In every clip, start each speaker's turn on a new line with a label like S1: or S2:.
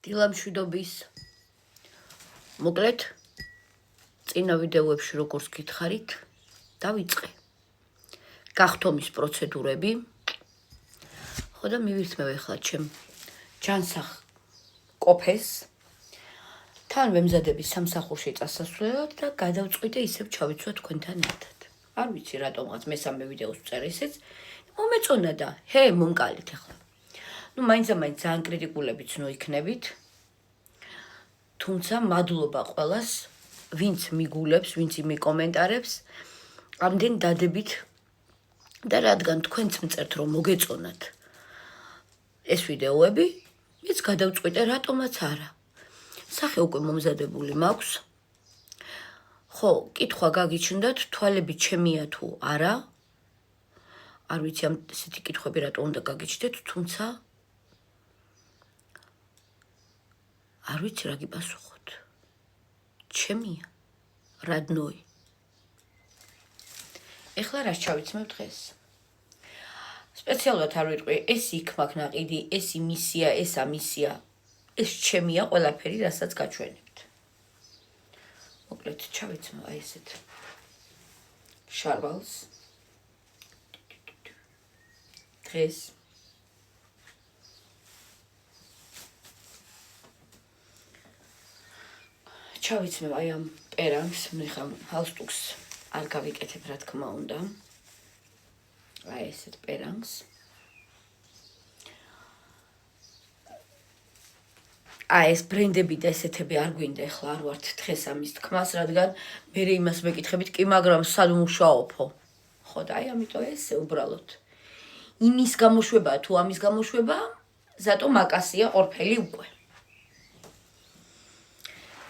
S1: დილამშვიდობის. მოკლედ, წინა ვიდეოებში როგორც გითხარით, დავიწყე. გახთომის პროცედურები. ხო და მივირთმევ ახლა ჩემ ჯანსაღ კოფეს. თან ვემზადები სამსახურში წასასვლელად და გადავწყვიტე ისევ ჩავიცვა თქვენთან ერთად. არ ვიცი რატომღაც მესამე ვიდეოს ვწერ ესეც. მომეწონა და მომკალით ახლა. მაინც ძალიან კრიტიკულებიც იქნებით. თუმცა მადლობა ყველას, ვინც მიგულებს, ვინც იმიკომენტარებს, ამდენ დადებით და რადგან თქვენც მწერთ რომ მოგეწონათ ეს ვიდეოები, მეც გადავწყვიტე რატომაც არა. სახე უკვე მომზადებული მაქვს. ხო, კითხვა გაგიჩნდათ, თვალები ჩემია თუ არა. არ ვიცი ამ ესეთი კითხვები რატო უნდა გაგიჩნდეთ, თუმცა არ ვიცი რა გიპასუხოთ. ჩემია, რადნოი. ეხლა რას ჩავიცმევ დღეს? სპეციალურად არ ვიტყვი, ეს იქ მაქვს ნაყიდი, ეს იმისია, ეს ამისია. ეს ჩემია ყველაფერი, რასაც გაჩვენებთ. მოკლედ, ჩავიცმევ აი ესეთ შარვალს. დღეს ჩავიცმევ აი ამ პერანგს, მიხა ჰალსტუქს არ გავიკეთებ რა თქმა უნდა. აი ესეთ პერანგს. აი ეს ბრენდები და ესეთები არ გვინდა ახლა არ ვართ დღეს ამის თქმას, რადგან მე იმას მეკითხებით, კი მაგრამ სად მუშაობო? ხო და აი ამიტომ ესე უბრალოდ. იმის გამოშვება თუ ამის გამოშვება, ზატო მაკასია ორფელი უკვე.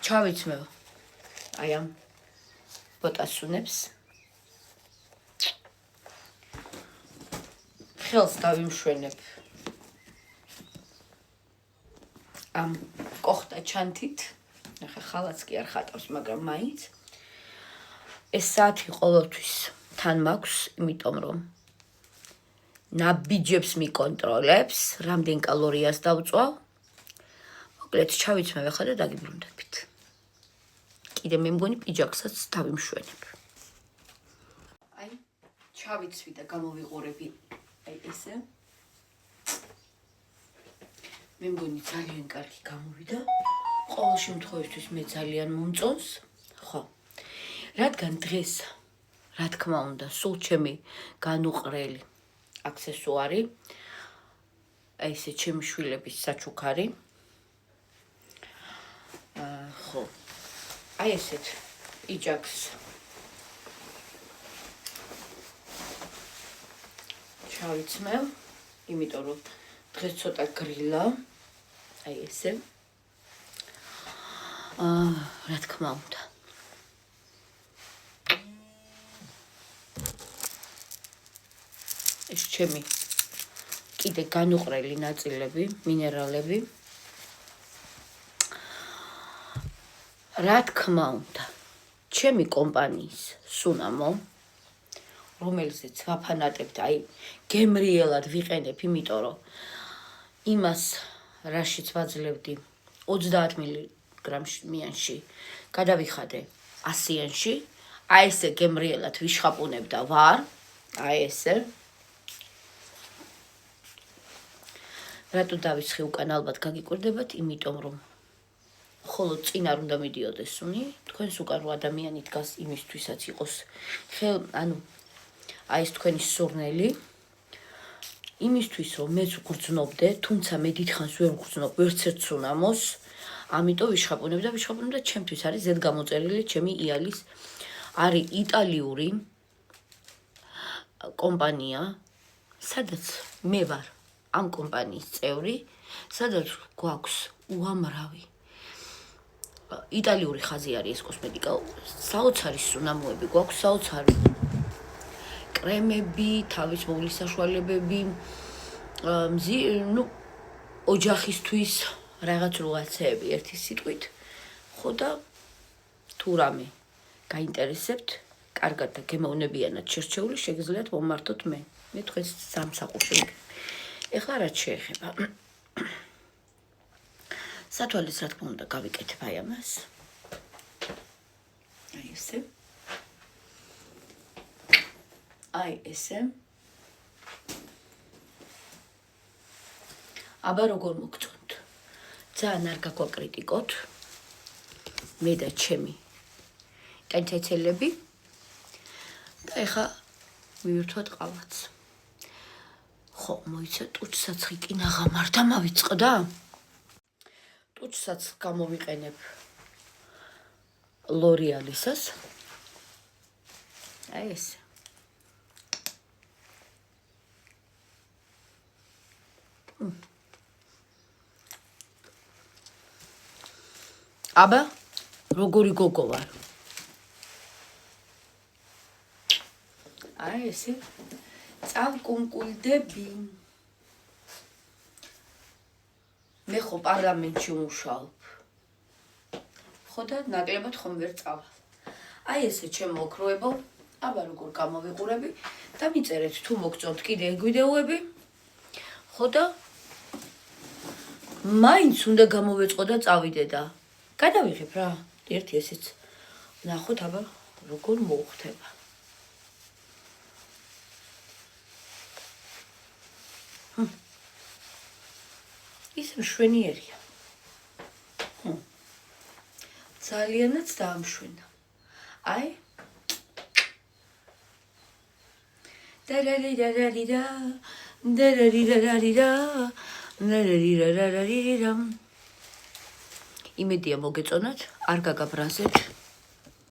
S1: ჩავიცმევ აი ამ ბოტასუნებს. ხელს დავიმშვენებ ამ კოხტა ჩანთით. ახლა ხალაც კი არ ხატავს, მაგრამ მაინც ეს საათი ყოველთვის თან მაქვს, იმიტომ რომ ნაბიჯებს მიკონტროლებს, რამდენ კალორიას დავწვალ. მოკლედ ჩავიცმევ ახლა და დაგიბრუნდებით. კიდე მე მგონი პიჯაკსაც დავიმშვენებ. აი, ჩავიცვი და გამოვიყურები აი ესე. მე მგონი ძალიან კარგი გამოვიდა. ყოველ შემთხვევაში მე ძალიან მომწონს. ხო. რადგან დღეს, რა თქმა უნდა, სულ ჩემი განუყრელი აქსესუარი, აი ესე ჩემი შვილების საჩუქარი. ხო. აი ესეთ პიჯაკს ჩავიცმევ, იმიტომ რომ დღეს ცოტა გრილა. აი ესე. რა თქმა უნდა. ეს ჩემი კიდე განუყრელი ნაწილები, მინერალები. რა თქმა უნდა, ჩემი კომპანიის სუნამო, რომელზეც ვაფანატებთ, აი, გემრიელად ვიყენებ, იმიტომ რომ იმას, რაშიც ვაძლევდი 30 მილიგრამში, გადავიხადე 100-იანში, აი ესე გემრიელად ვიშხაპუნებ და ვარ, აი ესე. რატო დავისხი უკან ალბათ გაგიკვირდებათ, იმიტომ რომ ხოლო წინ არ უნდა მიდიოდეს სუნი, თქვენს უკან რო ადამიანი დგას იმისთვისაც იყოს ანუ აი ეს თქვენი სურნელი, იმისთვის რომ მეც ვგრძნობდე, თუმცა მე დიდხანს ვერ ვგრძნობ ვერცერთ სუნამოს, ამიტომ ვიშხაპუნებ და ჩემთვის არის ზედ გამოწერილი ჩემი იალის, არის იტალიური კომპანია, სადაც მე ვარ ამ კომპანიის წევრი, სადაც გვაქვს უამრავი იტალიური ხაზი არის ეს კოსმეტიკა, საოცარი სუნამოები გვაქვს, საოცარი კრემები, თავის მოვლის საშუალებები, ოჯახისთვის რაღაც რაღაცეები ერთი სიტყვით. ხო და თუ რამე გაინტერესებთ, კარგად და გემოვნებიანად შერჩეული, შეგიძლიათ მომმართოთ მე. მე თქვენს სამსახურში ვიქნებ. ეხლა რაც შეეხება სათვალეს რა თქმა უნდა გავიკეთებ აი ამას. აი ესე. აი ესე. აბა როგორ მოგწონთ? ძალიან არ გაგვაკრიტიკოთ. მე და ჩემი კენცეცელები და ეხა მივირთვათ ყავაც. ხო, მოიცა ტუჩსაც ღიკინა ღამარდა მავიწყდა. ტუჩსაც გამოვიყენებ ლორიალისას. აი ესე. აბა როგორი გოგო ვარ. აი ესე წავკუმკულდები. მე ხო პარლამენტში ვმუშაობ. ხო და ნაკლებად ხომ ვერ წავალ. აი ესე ჩემო ოქროებო, აბა როგორ გამოვიყურები და მიწერეთ თუ მოგწონთ კიდე ეგ ვიდეოები. ხო და მაინც უნდა გამოვეწყო და წავიდე და გადავიღებ რა. ერთი ესეც ნახოთ აბა როგორ მოუხდება. ის მშვენიერია. ძალიანაც დაამშვენა. აი. დარარირარირა, დარარირარირა, დარარირარირა. იმედია მოგეწონათ, არ გაგაბრაზეთ.